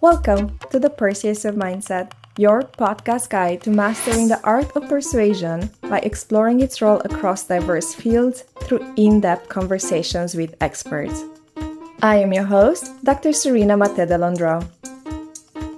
Welcome to the Persuasive Mindset, your podcast guide to mastering the art of persuasion by exploring its role across diverse fields through in-depth conversations with experts. I am your host, Dr. Serena Mate-Delondro.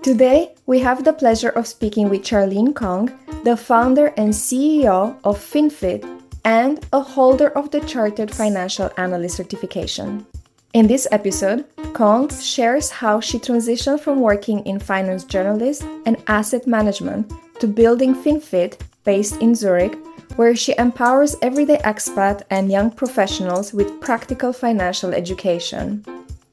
Today, we have the pleasure of speaking with Charlene Cong, the founder and CEO of FinFit and a holder of the Chartered Financial Analyst certification. In this episode, Cong shares how she transitioned from working in finance journalism and asset management to building FinFit based in Zurich, where she empowers everyday expat and young professionals with practical financial education.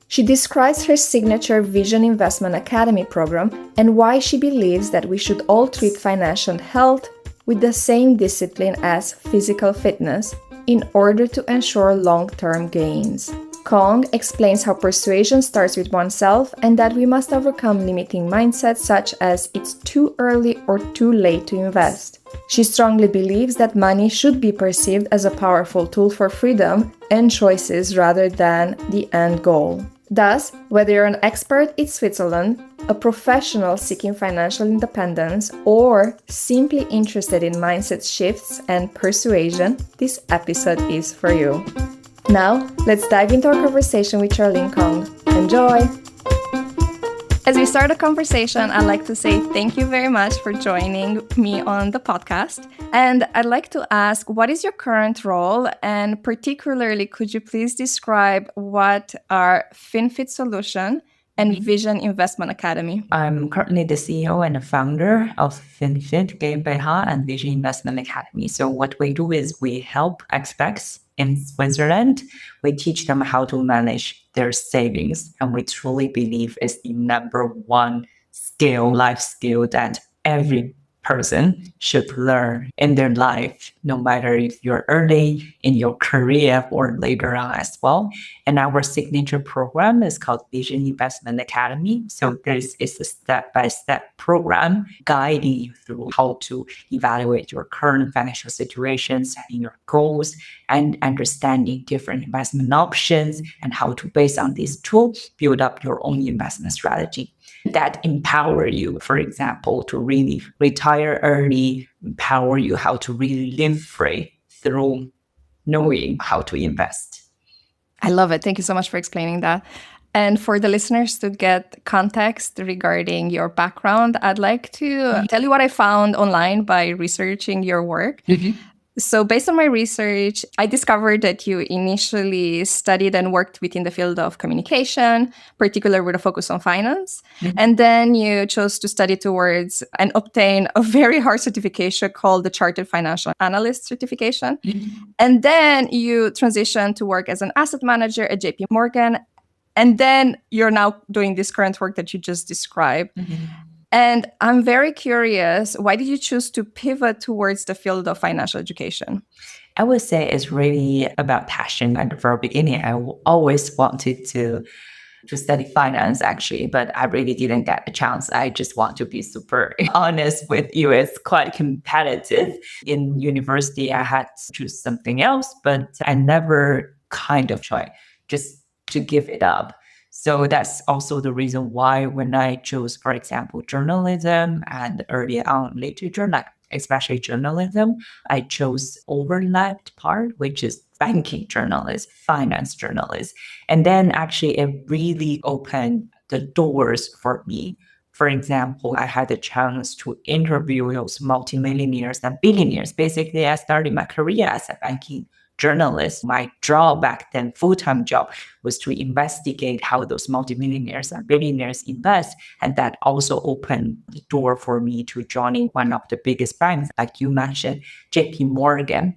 She describes her signature Vision Investment Academy program and why she believes that we should all treat financial health with the same discipline as physical fitness in order to ensure long-term gains. Cong explains how persuasion starts with oneself and that we must overcome limiting mindsets such as it's too early or too late to invest. She strongly believes that money should be perceived as a powerful tool for freedom and choices rather than the end goal. Thus, whether you're an expert in Switzerland, a professional seeking financial independence, or simply interested in mindset shifts and persuasion, this episode is for you. Now, let's dive into our conversation with Charlene Cong. Enjoy! As we start the conversation, I'd like to say thank you very much for joining me on the podcast. And I'd like to ask, what is your current role? And particularly, could you please describe what are FinFit Solution and Vision Investment Academy? I'm currently the CEO and the founder of FinFit GmbH and Vision Investment Academy. So what we do is we help expats in Switzerland. We teach them how to manage their savings. And we truly believe it's the number one life skill that every person should learn in their life, no matter if you're early in your career or later on as well. And our signature program is called Vision Investment Academy. So this is a step-by-step program guiding you through how to evaluate your current financial situations and your goals and understanding different investment options and how to, based on these tools, build up your own investment strategy that empower you, for example, to really retire early, empower you how to really live free through knowing how to invest. I love it. Thank you so much for explaining that. And for the listeners to get context regarding your background, I'd like to tell you what I found online by researching your work. So based on my research, I discovered that you initially studied and worked within the field of communication, particularly with a focus on finance. And then you chose to study towards and obtain a very hard certification called the Chartered Financial Analyst certification. And then you transitioned to work as an asset manager at JP Morgan. And then you're now doing this current work that you just described. And I'm very curious, why did you choose to pivot towards the field of financial education? I would say it's really about passion. At the very beginning, I always wanted to study finance, actually, but I really didn't get a chance. I just want to be super honest with you. It's quite competitive. In university, I had to choose something else, but I never kind of tried just to give it up. So that's also the reason why when I chose, for example, journalism and early on literature, like especially journalism, I chose overlapped part, which is banking journalist, finance journalist. And then actually it really opened the doors for me. For example, I had the chance to interview those multimillionaires and billionaires. Basically, I started my career as a banking journalist. My job back then, full-time job, was to investigate how those multimillionaires and billionaires invest. And that also opened the door for me to joining one of the biggest banks, like you mentioned, JP Morgan.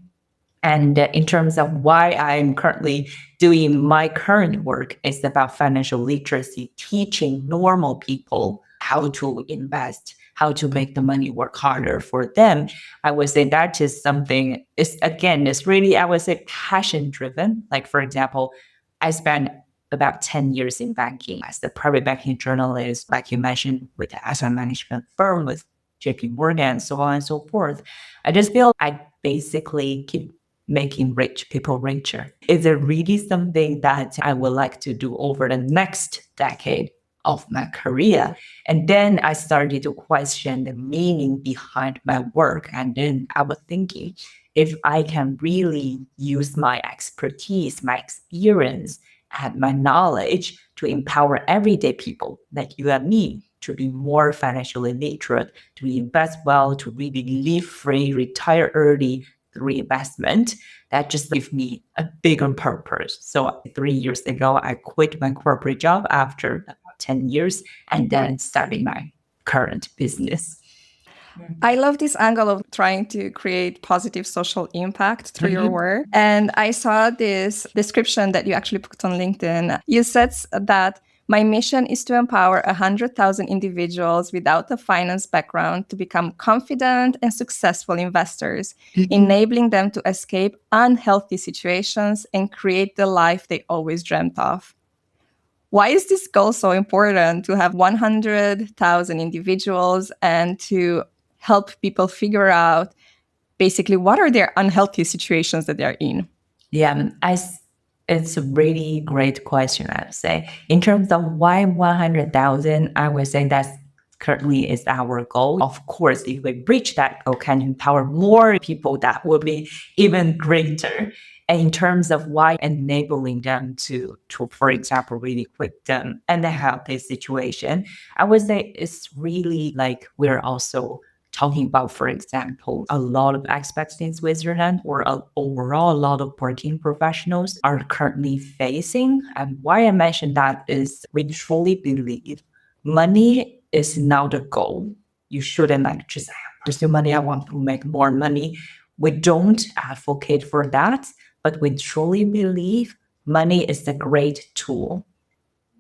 And in terms of why I'm currently doing my current work, it's about financial literacy, teaching normal people how to invest, how to make the money work harder for them. I would say that is something, it's really, I would say, passion driven. Like, for example, I spent about 10 years in banking as the private banking journalist, like you mentioned, with the asset management firm, with JP Morgan, and so on and so forth. I just feel I basically keep making rich people richer. Is it really something that I would like to do over the next decade? of my career. And then I started to question the meaning behind my work. And then I was thinking, if I can really use my expertise, my experience, and my knowledge to empower everyday people like you and me to be more financially literate, to invest well, to really live free, retire early through investment, that just gives me a bigger purpose. So 3 years ago, I quit my corporate job after about 10 years and then started my current business. I love this angle of trying to create positive social impact through your work. And I saw this description that you actually put on LinkedIn. You said that my mission is to empower 100,000 individuals without a finance background to become confident and successful investors, enabling them to escape unhealthy situations and create the life they always dreamt of. Why is this goal so important to have 100,000 individuals and to help people figure out basically what are their unhealthy situations that they're in? Yeah, it's a really great question, I would say. In terms of why 100,000, I would say that's currently is our goal. Of course, if we reach that goal, can empower more people, that will be even greater. And in terms of why enabling them to for example, really quit them and they have this situation, I would say it's really like we're also talking about, for example, a lot of expats in Switzerland or overall a lot of working professionals are currently facing. And why I mentioned that is we truly believe money is now the goal. You shouldn't like just pursue money. I want to make more money. We don't advocate for that, but we truly believe money is a great tool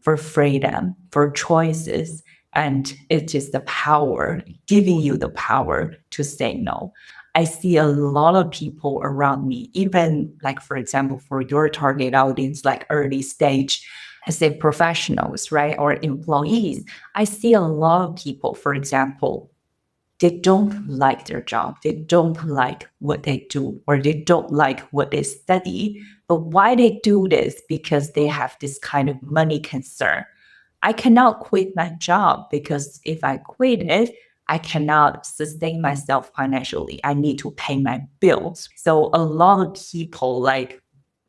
for freedom, for choices. And it is the power, giving you the power to say no. I see a lot of people around me, even like, for example, for your target audience, like early stage, I say professionals, right? Or employees. I see a lot of people, for example, they don't like their job. They don't like what they do, or they don't like what they study. But why they do this? Because they have this kind of money concern. I cannot quit my job because if I quit it, I cannot sustain myself financially. I need to pay my bills. So a lot of people, like,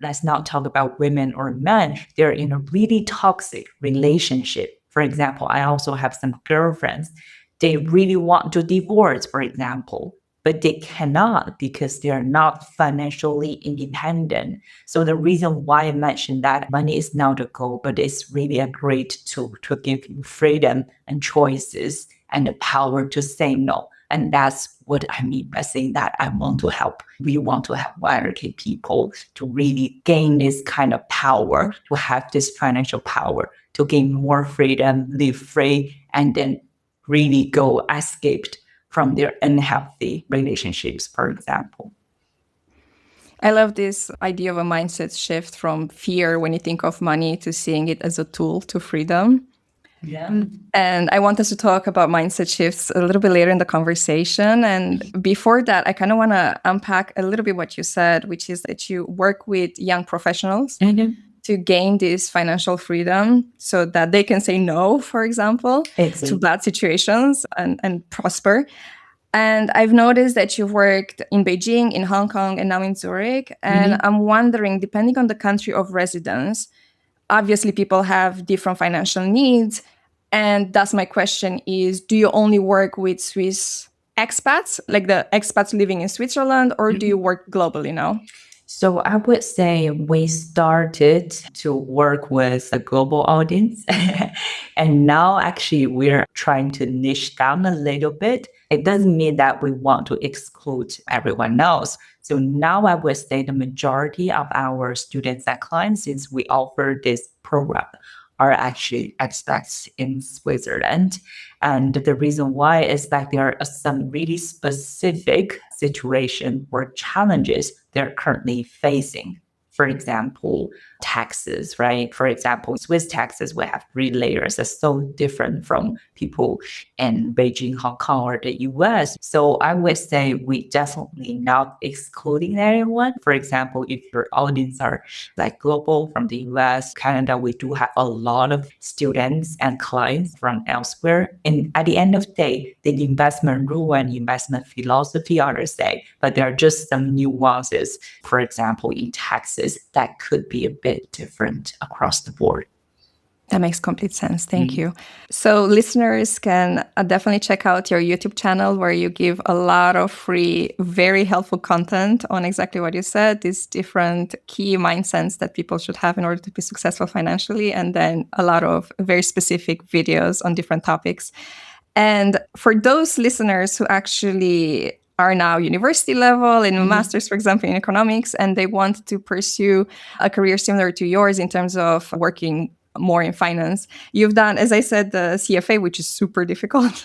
let's not talk about women or men, they're in a really toxic relationship. For example, I also have some girlfriends. They really want to divorce, for example, but they cannot because they are not financially independent. So the reason why I mentioned that money is not the goal, but it's really a great tool to give you freedom and choices and the power to say no. And that's what I mean by saying that I want to help. We want to help YRK people to really gain this kind of power, to have this financial power, to gain more freedom, live free, and then really go escaped from their unhealthy relationships, for example. I love this idea of a mindset shift from fear when you think of money to seeing it as a tool to freedom. Yeah. And I want us to talk about mindset shifts a little bit later in the conversation. And before that, I kind of want to unpack a little bit what you said, which is that you work with young professionals to gain this financial freedom so that they can say no, for example, to bad situations and prosper. And I've noticed that you've worked in Beijing, in Hong Kong, and now in Zurich. And I'm wondering, depending on the country of residence, obviously people have different financial needs. And thus my question is, do you only work with Swiss expats, like the expats living in Switzerland, or do you work globally now? So I would say we started to work with a global audience. And now actually we're trying to niche down a little bit. It doesn't mean that we want to exclude everyone else. So now I would say the majority of our students and clients, since we offer this program, are actually expats in Switzerland. And the reason why is that there are some really specific situations or challenges they're currently facing. For example, taxes, right? For example, Swiss taxes will have 3 layers. That's so different from people in Beijing, Hong Kong, or the US. So I would say we definitely not excluding anyone. For example, if your audience are like global from the US, Canada, we do have a lot of students and clients from elsewhere. And at the end of the day, the investment rule and investment philosophy are the same, but there are just some nuances, for example, in taxes that could be a bit different across the board. That makes complete sense. Thank you. So listeners can definitely check out your YouTube channel where you give a lot of free, very helpful content on exactly what you said, these different key mindsets that people should have in order to be successful financially, and then a lot of very specific videos on different topics. And for those listeners who actually are now university level in a master's, for example, in economics, and they want to pursue a career similar to yours in terms of working more in finance. You've done, as I said, the CFA, which is super difficult.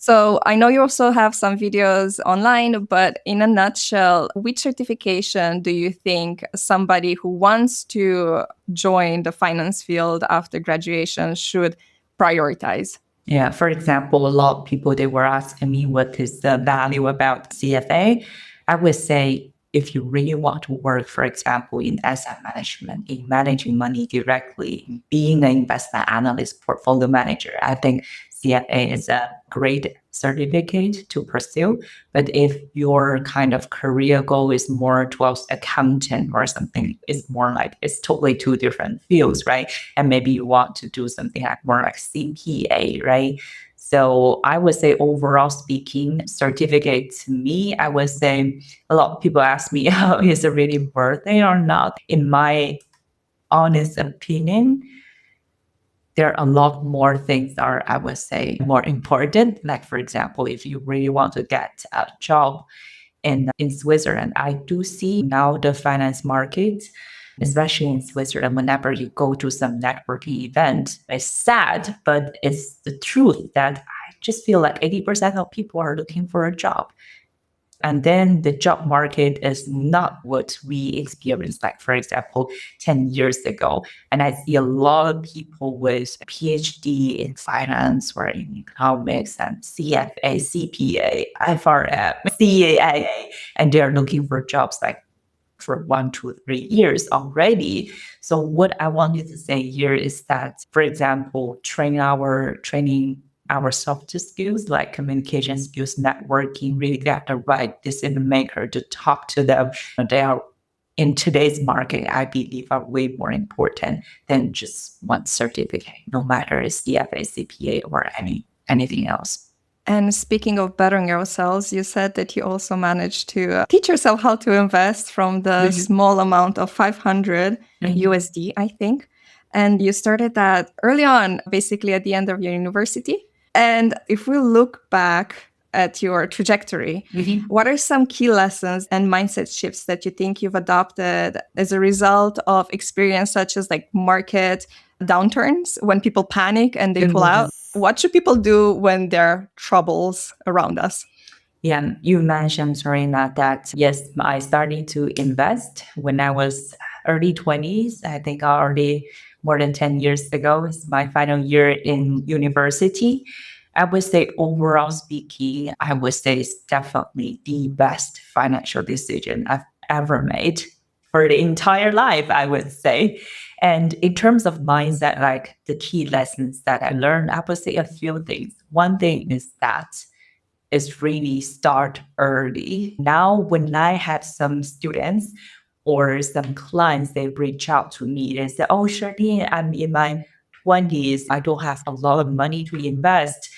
So I know you also have some videos online, but in a nutshell, which certification do you think somebody who wants to join the finance field after graduation should prioritize? Yeah, for example, a lot of people, they were asking me what is the value about CFA. I would say if you really want to work, for example, in asset management, in managing money directly, being an investment analyst, portfolio manager, I think CFA is a great certificate to pursue. But if your kind of career goal is more towards accountant or something, it's more like it's totally two different fields, right? And maybe you want to do something like more like CPA, right? So I would say overall speaking, certificate to me, I would say a lot of people ask me, oh, is it really worth it or not? In my honest opinion, there are a lot more things that are, I would say, more important. Like, for example, if you really want to get a job in Switzerland, I do see now the finance market, especially in Switzerland, whenever you go to some networking event, it's sad, but it's the truth that I just feel like 80% of people are looking for a job. And then the job market is not what we experienced, like, for example, 10 years ago. And I see a lot of people with a PhD in finance or in economics and CFA, CPA, FRM, CAA, and they're looking for jobs like for 1, 2, 3 years already. So what I wanted to say here is that, for example, training our soft skills like communication skills, networking, really get the right decision maker to talk to them. They are in today's market, I believe, are way more important than just one certificate, no matter it's CFA, CPA, or anything else. And speaking of bettering ourselves, you said that you also managed to teach yourself how to invest from the small amount of 500 USD, I think. And you started that early on, basically at the end of your university. And if we look back at your trajectory, what are some key lessons and mindset shifts that you think you've adopted as a result of experience such as like market downturns, when people panic and they pull out? What should people do when there are troubles around us? Yeah, you mentioned, Serena, that yes, I started to invest when I was early 20s. I think already more than 10 years ago. It's my final year in university. I would say overall speaking, I would say it's definitely the best financial decision I've ever made for the entire life, I would say. And in terms of mindset, like the key lessons that I learned, I would say a few things. One thing is that is really start early. Now, when I have some students or some clients, they reach out to me and say, oh, Charlene, I'm in my 20s. I don't have a lot of money to invest.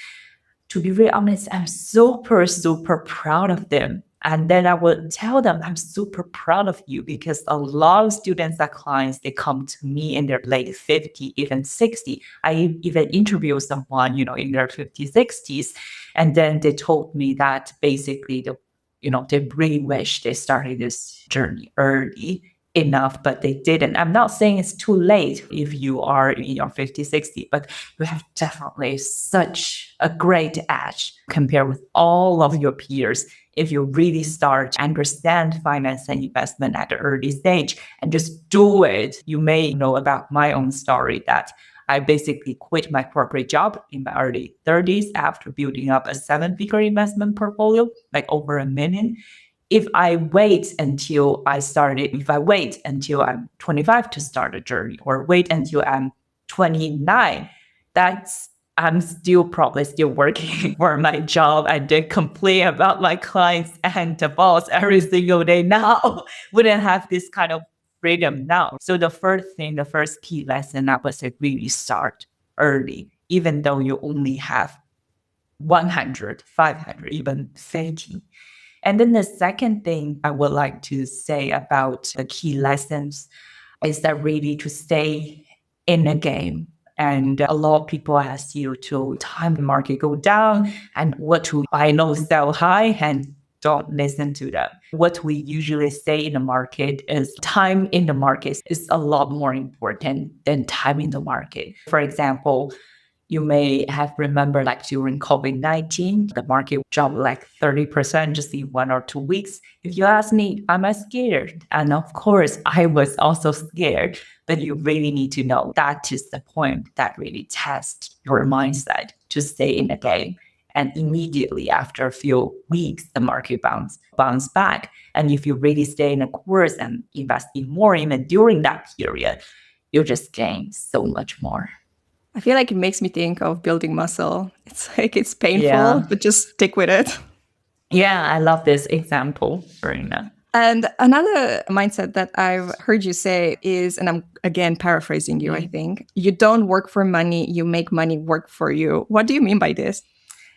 To be really honest, I'm super, super proud of them. And then I would tell them, I'm super proud of you, because a lot of students and clients, they come to me in their late 50, even 60. I even interviewed someone, in their 50s, 60s. And then they told me that basically, they really wish they started this journey early. enough, but they didn't. I'm not saying it's too late if you are in your 50, 60, but you have definitely such a great edge compared with all of your peers. If you really start to understand finance and investment at the early stage and just do it, you may know about my own story that I basically quit my corporate job in my early 30s after building up a 7-figure investment portfolio, like over $1 million. If I wait until I'm 25 to start a journey, or wait until I'm 29, I'm probably still working for my job and then complain about my clients and the boss every single day now. Wouldn't have this kind of freedom now. So the first key lesson I would say, really start early, even though you only have 100, 500, even 50. And then the second thing I would like to say about the key lessons is that really to stay in the game. And a lot of people ask you to time the market go down and what to buy low, sell high, and don't listen to them. What we usually say in the market is time in the market is a lot more important than time in the market. For example, you may have remembered like during COVID-19, the market jumped like 30% just in 1 or 2 weeks. If you ask me, am I scared? And of course, I was also scared, but you really need to know that is the point that really tests your mindset to stay in the game. And immediately after a few weeks, the market bounce back. And if you really stay in the course and invest in more even during that period, you just gain so much more. I feel like it makes me think of building muscle. It's like it's painful, but just stick with it. Yeah, I love this example, Verena. And another mindset that I've heard you say is, and I'm again paraphrasing you, I think, you don't work for money, you make money work for you. What do you mean by this?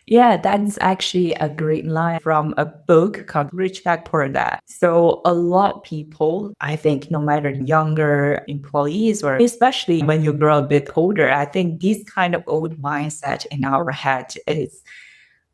Yeah, that's actually a great line from a book called Rich Dad Poor Dad. So a lot of people, I think, no matter younger employees or especially when you grow a bit older, I think this kind of old mindset in our head is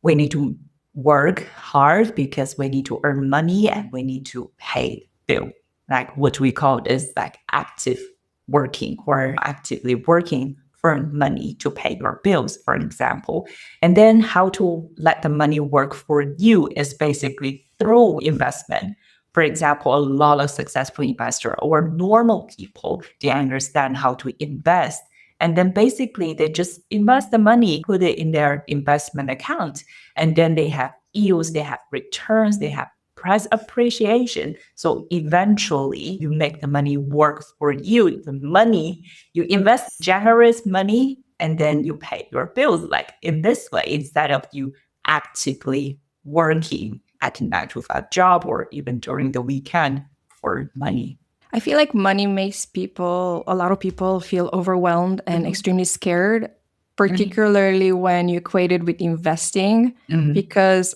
we need to work hard because we need to earn money and we need to pay bill. Like what we call is like active working or actively working for money to pay your bills, for example. And then how to let the money work for you is basically through investment. For example, a lot of successful investors or normal people, they understand how to invest. And then basically they just invest the money, put it in their investment account. And then they have yields, they have returns, they have price appreciation. So eventually you make the money work for you. The money you invest generates money and then you pay your bills like in this way instead of you actively working at a 9 to 5 job or even during the weekend for money. I feel like money makes a lot of people feel overwhelmed and extremely scared, particularly when you equate it with investing, because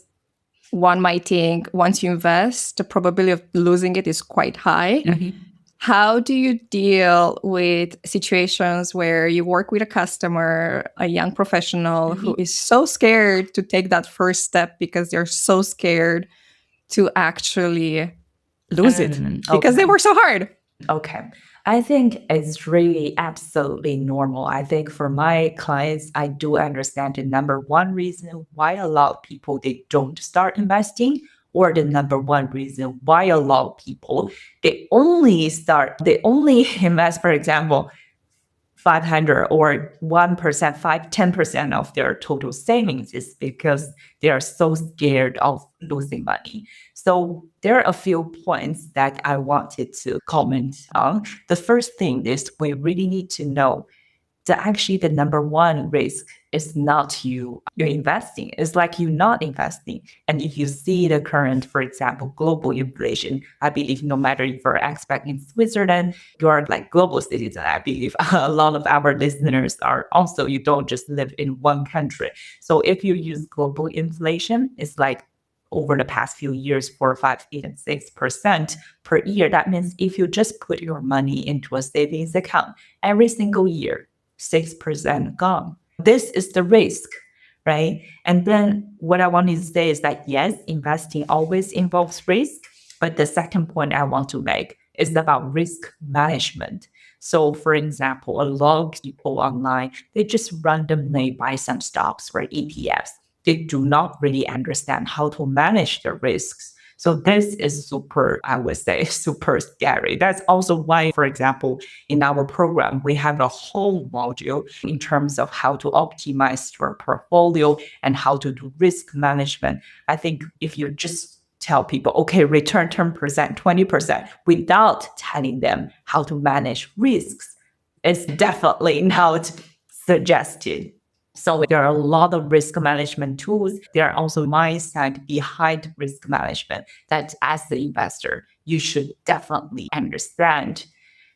one might think once you invest, the probability of losing it is quite high. How do you deal with situations where you work with a customer, a young professional who is so scared to take that first step because they're so scared to actually lose it because they work so hard? Okay. I think it's really absolutely normal. I think for my clients, I do understand the number one reason why a lot of people, they don't start investing, or the number one reason why a lot of people, they only invest, for example, 500 or 1%, 10% of their total savings is because they are so scared of losing money. So there are a few points that I wanted to comment on. The first thing is we really need to know that actually the number one risk is not you're investing. It's like you're not investing. And if you see the current, for example, global inflation, I believe no matter if you're an expat in Switzerland, you're like global citizen. I believe a lot of our listeners are also, you don't just live in one country. So if you use global inflation, it's like over the past few years, 4, 5, even 6% per year. That means if you just put your money into a savings account every single year, 6% gone. This is the risk, right? And then what I wanted to say is that yes, investing always involves risk. But the second point I want to make is about risk management. So, for example, a lot of people online, they just randomly buy some stocks or ETFs. They do not really understand how to manage the risks. So this is super, I would say, super scary. That's also why, for example, in our program, we have a whole module in terms of how to optimize your portfolio and how to do risk management. I think if you just tell people, okay, return 10%, 20% without telling them how to manage risks, it's definitely not suggested. So there are a lot of risk management tools. There are also mindset behind risk management that as the investor, you should definitely understand.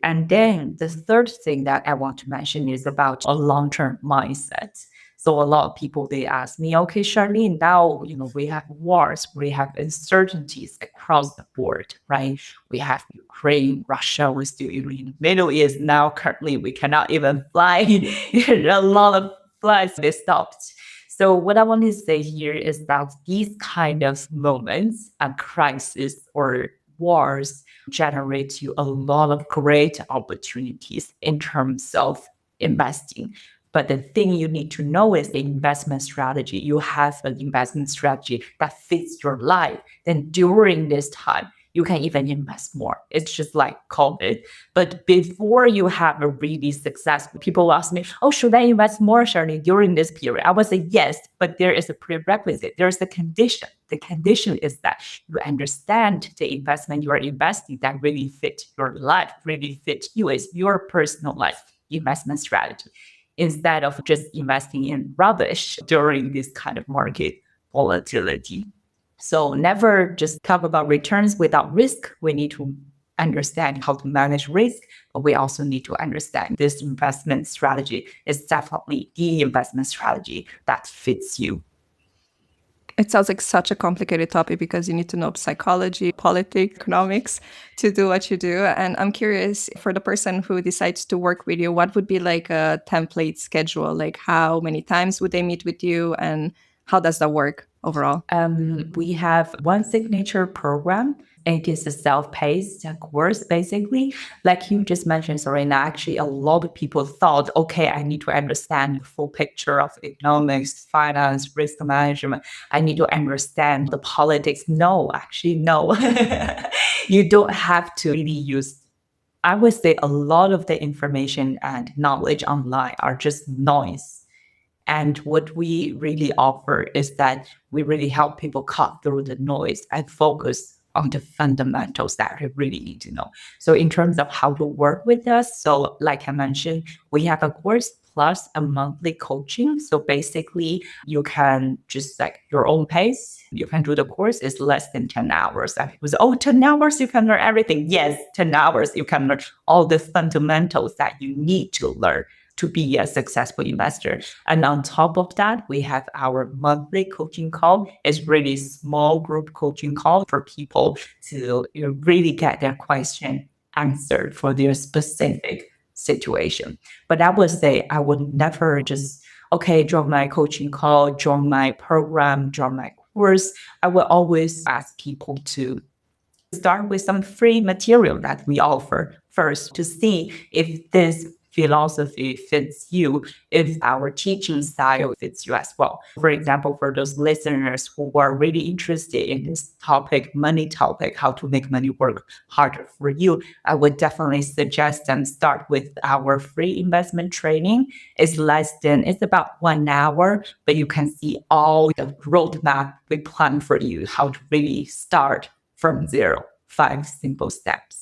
And then the third thing that I want to mention is about a long-term mindset. So a lot of people, they ask me, okay, Charlene, now, we have wars, we have uncertainties across the board, right? We have Ukraine, Russia, we're still in the Middle East now. Currently, we cannot even fly. A lot of flights, they stopped. So what I want to say here is that these kind of moments and crisis or wars generate you a lot of great opportunities in terms of investing. But the thing you need to know is the investment strategy. You have an investment strategy that fits your life. Then during this time, you can even invest more. It's just like COVID. But before you have a really successful, people ask me, oh, should I invest more, Charlene, during this period? I would say yes, but there is a prerequisite. There's a condition. The condition is that you understand the investment you are investing that really fit your life, really fit you as your personal life investment strategy, instead of just investing in rubbish during this kind of market volatility. So never just talk about returns without risk. We need to understand how to manage risk, but we also need to understand this investment strategy is definitely the investment strategy that fits you. It sounds like such a complicated topic because you need to know psychology, politics, economics to do what you do. And I'm curious, for the person who decides to work with you, what would be like a template schedule? Like how many times would they meet with you and how does that work overall? We have one signature program. It is a self-paced course, basically. Like you just mentioned, Serena, actually, a lot of people thought, okay, I need to understand the full picture of economics, finance, risk management. I need to understand the politics. No, actually, no. You don't have to really use, I would say a lot of the information and knowledge online are just noise. And what we really offer is that we really help people cut through the noise and focus on the fundamentals that they really need to know. So in terms of how to work with us, so like I mentioned, we have a course plus a monthly coaching. So basically you can just like your own pace, you can do the course. It's less than 10 hours. And it was, 10 hours, you can learn everything. Yes, 10 hours, you can learn all the fundamentals that you need to learn to be a successful investor. And on top of that, we have our monthly coaching call. It's really small group coaching call for people to really get their question answered for their specific situation. But I would say I would never just, okay, join my coaching call, join my program, join my course. I will always ask people to start with some free material that we offer first to see if this philosophy fits you, if our teaching style fits you as well. For example, for those listeners who are really interested in this topic, money topic, how to make money work harder for you, I would definitely suggest them start with our free investment training. It's about 1 hour, but you can see all the roadmap we plan for you, how to really start from zero, 5 simple steps.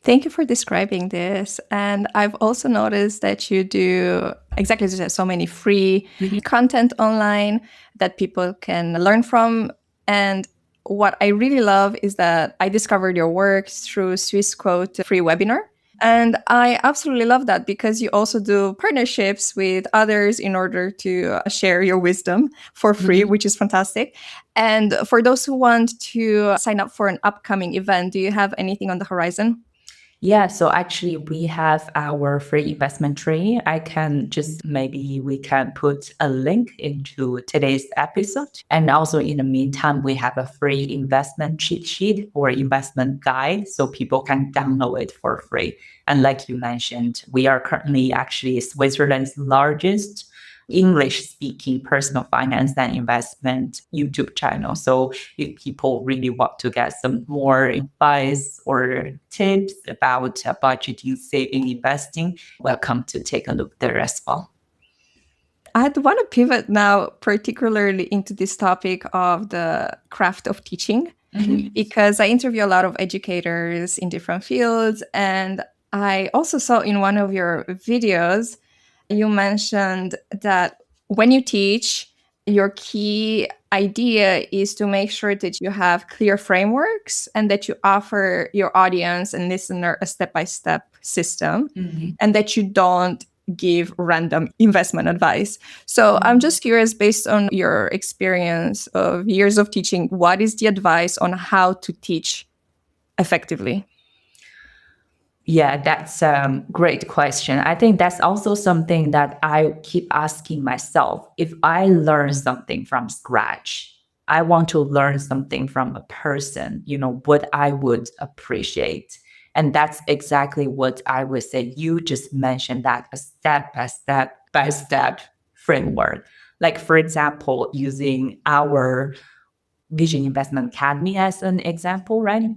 Thank you for describing this. And I've also noticed that you do exactly as you said, so many free content online that people can learn from. And what I really love is that I discovered your work through Swiss Quote free webinar. And I absolutely love that because you also do partnerships with others in order to share your wisdom for free, which is fantastic. And for those who want to sign up for an upcoming event, do you have anything on the horizon? Yeah, so actually we have our free investment training. I can just maybe we can put a link into today's episode. And also in the meantime, we have a free investment cheat sheet or investment guide so people can download it for free. And like you mentioned, we are currently actually Switzerland's largest English speaking personal finance and investment YouTube channel. So if people really want to get some more advice or tips about budgeting, saving, investing, welcome to take a look there as well. I'd want to pivot now, particularly into this topic of the craft of teaching, because I interview a lot of educators in different fields. And I also saw in one of your videos, you mentioned that when you teach, your key idea is to make sure that you have clear frameworks and that you offer your audience and listener a step-by-step system, and that you don't give random investment advice. So I'm just curious, based on your experience of years of teaching, what is the advice on how to teach effectively? Yeah, that's a great question. I think that's also something that I keep asking myself. If I learn something from scratch, I want to learn something from a person, what I would appreciate. And that's exactly what I would say. You just mentioned that a step by step framework. Like, for example, using our Vision Investment Academy as an example, right?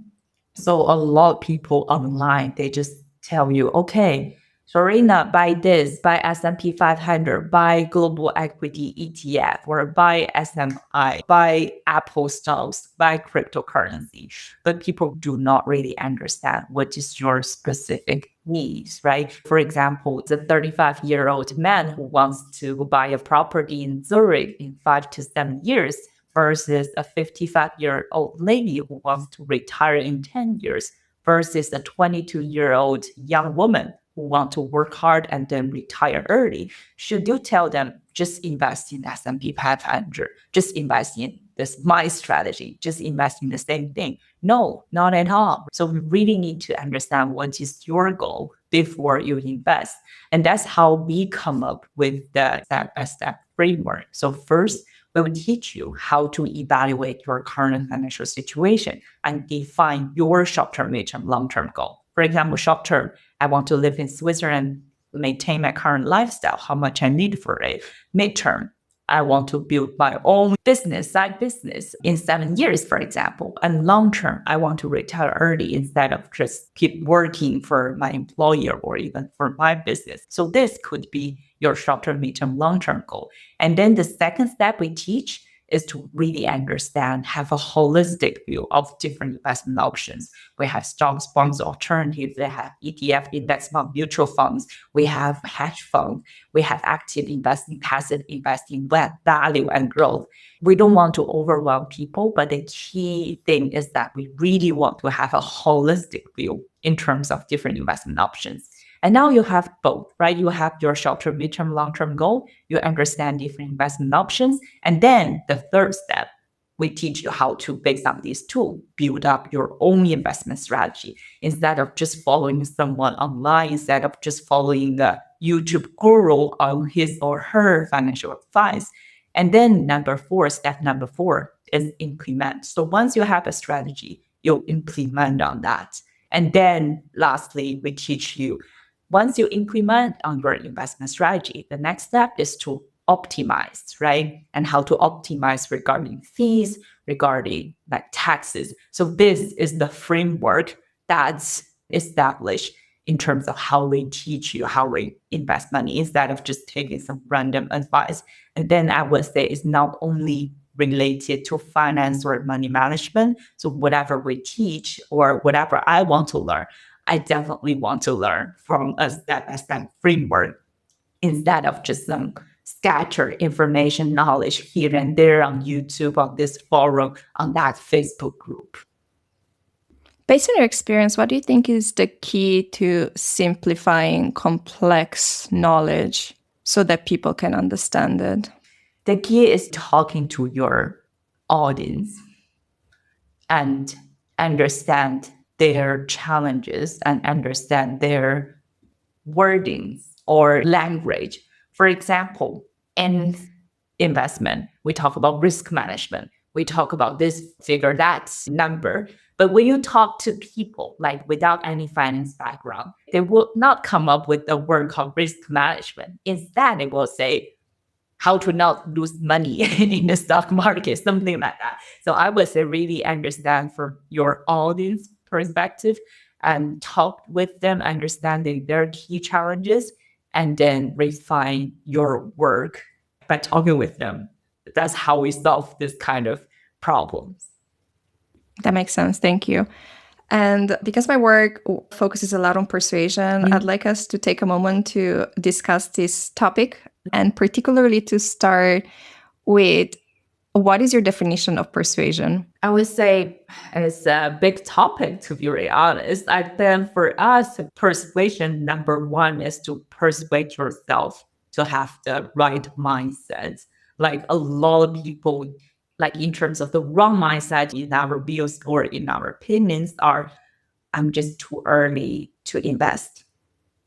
So a lot of people online, they just tell you, okay, Serena, buy this, buy S&P 500, buy global equity ETF, or buy SMI, buy Apple stocks, buy cryptocurrency. But people do not really understand what is your specific needs, right? For example, the 35-year-old man who wants to buy a property in Zurich in 5 to 7 years versus a 55-year-old lady who wants to retire in 10 years versus a 22-year-old young woman who want to work hard and then retire early. Should you tell them just invest in S&P 500, just invest in this my strategy, just invest in the same thing? No, not at all. So we really need to understand what is your goal before you invest. And that's how we come up with the step-by-step framework. So first, we will teach you how to evaluate your current financial situation and define your short-term, mid-term, long-term goal. For example, short-term, I want to live in Switzerland, maintain my current lifestyle, how much I need for it. Mid-term, I want to build my own business, side business in 7 years, for example. And long-term, I want to retire early instead of just keep working for my employer or even for my business. So this could be your short-term, mid-term, long-term goal. And then the second step we teach is to really understand, have a holistic view of different investment options. We have stocks, bonds, alternatives. We have ETF, investment mutual funds. We have hedge funds. We have active investing, passive investing, value and growth. We don't want to overwhelm people, but the key thing is that we really want to have a holistic view in terms of different investment options. And now you have both, right? You have your short-term, mid-term, long-term goal. You understand different investment options. And then the third step, we teach you how to, based on these tools, build up your own investment strategy instead of just following someone online, instead of just following the YouTube guru on his or her financial advice. And then step number four is implement. So once you have a strategy, you'll implement on that. And then lastly, we teach you, once you implement on your investment strategy, the next step is to optimize, right? And how to optimize regarding fees, regarding like taxes. So this is the framework that's established in terms of how we teach you how we invest money instead of just taking some random advice. And then I would say it's not only related to finance or money management. So whatever we teach or whatever I want to learn, I definitely want to learn from a step-by-step framework instead of just some scattered information knowledge here and there on YouTube, on this forum, on that Facebook group. Based on your experience, what do you think is the key to simplifying complex knowledge so that people can understand it? The key is talking to your audience and understand their challenges and understand their wordings or language. For example, in investment, we talk about risk management. We talk about this figure, that number. But when you talk to people like without any finance background, they will not come up with a word called risk management. Instead, they will say how to not lose money in the stock market, something like that. So I would say really understand from your audience perspective and talk with them, understanding their key challenges, and then refine your work by talking with them. That's how we solve this kind of problems. That makes sense. Thank you. And because my work focuses a lot on persuasion, I'd like us to take a moment to discuss this topic, and particularly to start with, what is your definition of persuasion? I would say it's a big topic, to be very honest. I think for us, persuasion, number one, is to persuade yourself to have the right mindset. Like a lot of people, like in terms of the wrong mindset in our views or in our opinions, are I'm just too early to invest.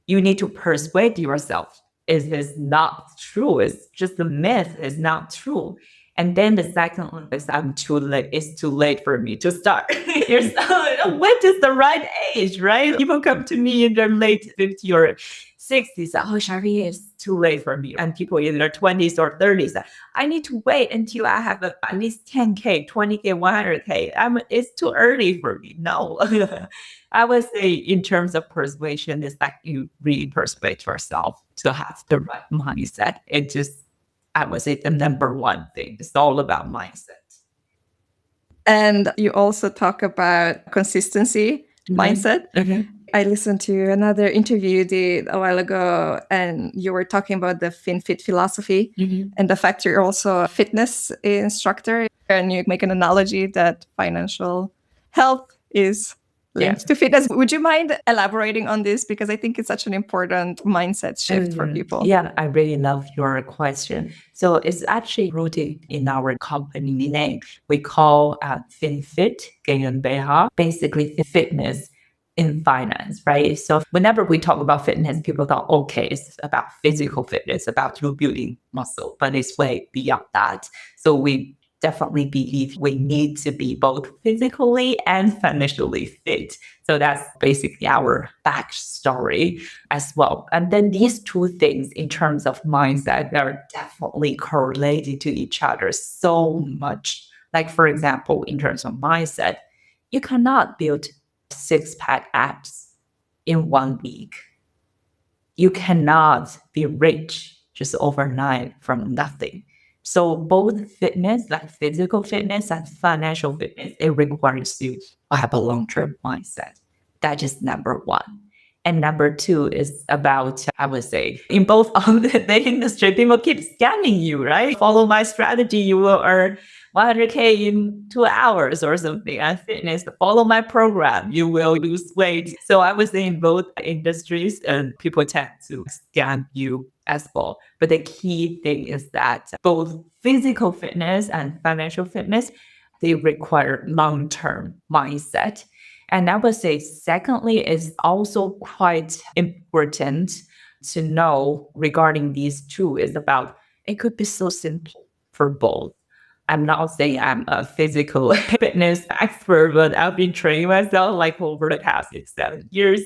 You need to persuade yourself it is not true. It's just a myth. It's not true. And then the second one is I'm too late. It's too late for me to start. What is the right age, right? People come to me in their late 50s or 60s. Oh, Charlene, it's too late for me. And people in their 20s or 30s, I need to wait until I have at least 10K, 20K, 100K. It's too early for me. No. I would say in terms of persuasion, it's like you really persuade yourself to have the right mindset. It just, I would say the number one thing. It's all about mindset. And you also talk about consistency mindset. I listened to another interview you did a while ago, and you were talking about the FinFit philosophy and the fact you're also a fitness instructor. And you make an analogy that financial health is linked to fitness. Would you mind elaborating on this? Because I think it's such an important mindset shift for people. Yeah, I really love your question. So it's actually rooted in our company name. We call FinFit GmbH, basically fitness in finance, right? So whenever we talk about fitness, people thought, okay, it's about physical fitness, about you building muscle, but it's way beyond that. So we definitely believe we need to be both physically and financially fit. So that's basically our backstory as well. And then these two things in terms of mindset are definitely correlated to each other so much. Like, for example, in terms of mindset, you cannot build six-pack abs in 1 week. You cannot be rich just overnight from nothing. So both fitness, like physical fitness and financial fitness, it requires you to have a long-term mindset. That is number one. And number two is about, I would say, in both of the industry, people keep scamming you, right? Follow my strategy, you will earn 100K in 2 hours or something. And fitness, follow my program, you will lose weight. So I would say in both industries, and people tend to scam you as well. But the key thing is that both physical fitness and financial fitness, they require long-term mindset. And I would say, secondly, it's also quite important to know regarding these two is about, it could be so simple for both. I'm not saying I'm a physical fitness expert, but I've been training myself like over the past 7 years.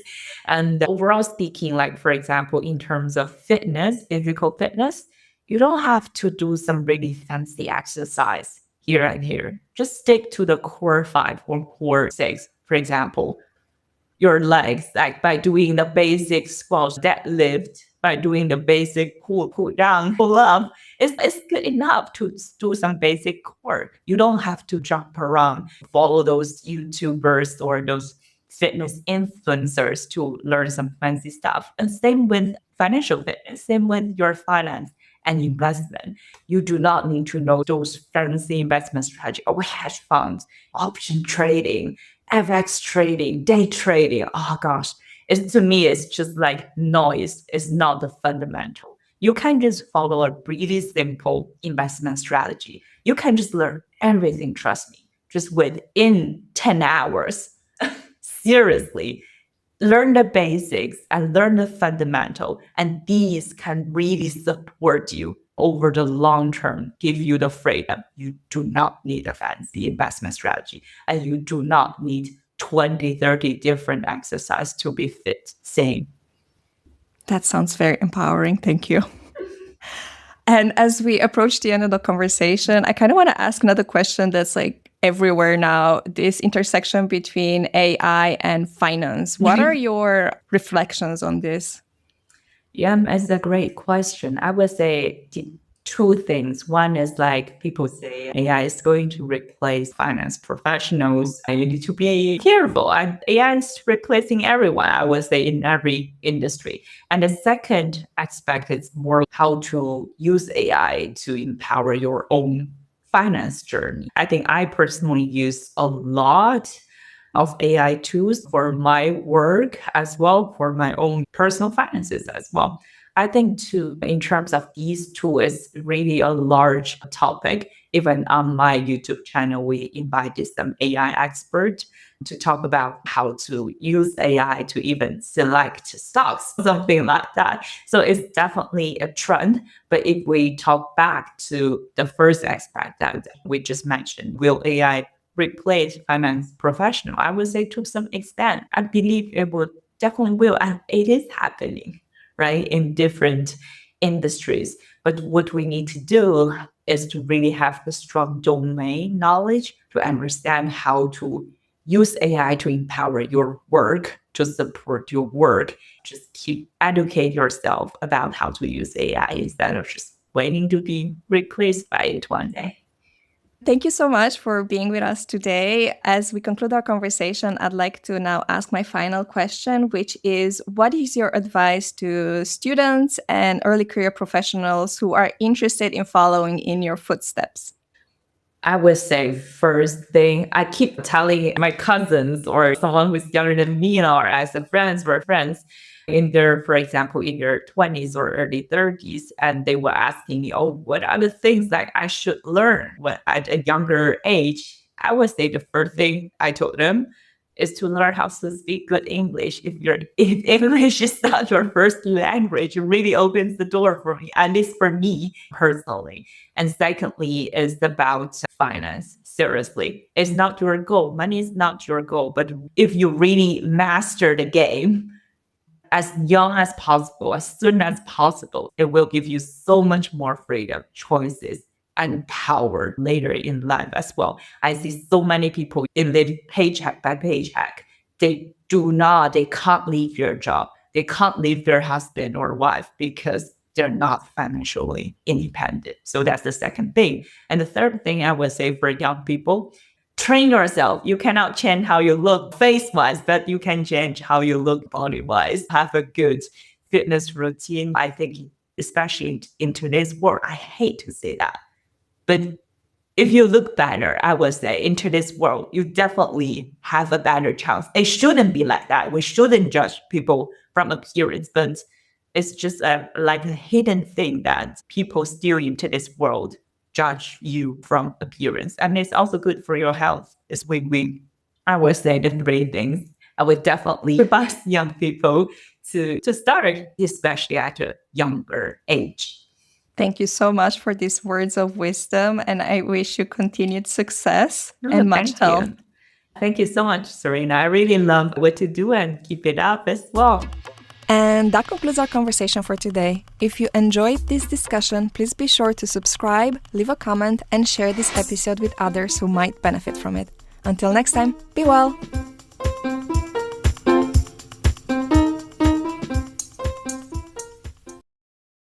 And overall speaking, like for example, in terms of fitness, physical fitness, you don't have to do some really fancy exercise here and here. Just stick to the core 5 or core 6. For example, your legs, like by doing the basic squats, deadlift, by doing the basic pull down, pull up, it's good enough to do some basic core. You don't have to jump around, follow those YouTubers or those fitness influencers to learn some fancy stuff. And same with financial fitness, same with your finance and investment. You do not need to know those fancy investment strategy or hedge funds, option trading, FX trading, day trading. Oh gosh, to me, it's just like noise. It's not the fundamental. You can just follow a really simple investment strategy. You can just learn everything, trust me, just within 10 hours. seriously, learn the basics and learn the fundamental. And these can really support you over the long term, give you the freedom. You do not need a fancy investment strategy, and you do not need 20, 30 different exercises to be fit. Same. That sounds very empowering. Thank you. And as we approach the end of the conversation, I kind of want to ask another question that's like everywhere now, this intersection between AI and finance. What are your reflections on this? Yeah, it's a great question. I would say two things. One is like people say AI is going to replace finance professionals. And you need to be careful. And AI is replacing everyone, I would say, in every industry. And the second aspect is more how to use AI to empower your own finance journey. I think I personally use a lot of AI tools for my work as well, for my own personal finances as well. I think too, in terms of these tools, it's really a large topic. Even on my YouTube channel, we invited some AI experts to talk about how to use AI to even select stocks, something like that. So it's definitely a trend. But if we talk back to the first aspect that we just mentioned, will AI replace finance professional? I would say to some extent, I believe it will definitely will, and it is happening, right, in different industries. But what we need to do is to really have the strong domain knowledge to understand how to use AI to empower your work, to support your work. Just keep educate yourself about how to use AI instead of just waiting to be replaced by it one day. Thank you so much for being with us today. As we conclude our conversation, I'd like to now ask my final question, which is, what is your advice to students and early career professionals who are interested in following in your footsteps? I would say first thing, I keep telling my cousins or someone who's younger than me, or as a friends, we're friends in their, for example, in their 20s or early 30s. And they were asking me, oh, what are the things that I should learn when at a younger age? I would say the first thing I told them is to learn how to speak good English. If English is not your first language, it really opens the door for me, at least for me personally. And secondly, is about finance. Seriously, it's not your goal. Money is not your goal. But if you really master the game as young as possible, as soon as possible, it will give you so much more freedom, choices, and power later in life as well. I see so many people live paycheck by paycheck. They can't leave their job. They can't leave their husband or wife because they're not financially independent. So that's the second thing. And the third thing I would say for young people, train yourself. You cannot change how you look face-wise, but you can change how you look body-wise. Have a good fitness routine. I think, especially in today's world, I hate to say that, but if you look better, I would say, into this world, you definitely have a better chance. It shouldn't be like that. We shouldn't judge people from appearance, but it's just like a hidden thing that people still into this world judge you from appearance. And it's also good for your health. It's win-win. I would say the three things. I would definitely advise young people to start, especially at a younger age. Thank you so much for these words of wisdom, and I wish you continued success and much health. Thank you so much, Serena. I really love what you do and keep it up as well. And that concludes our conversation for today. If you enjoyed this discussion, please be sure to subscribe, leave a comment, and share this episode with others who might benefit from it. Until next time, be well!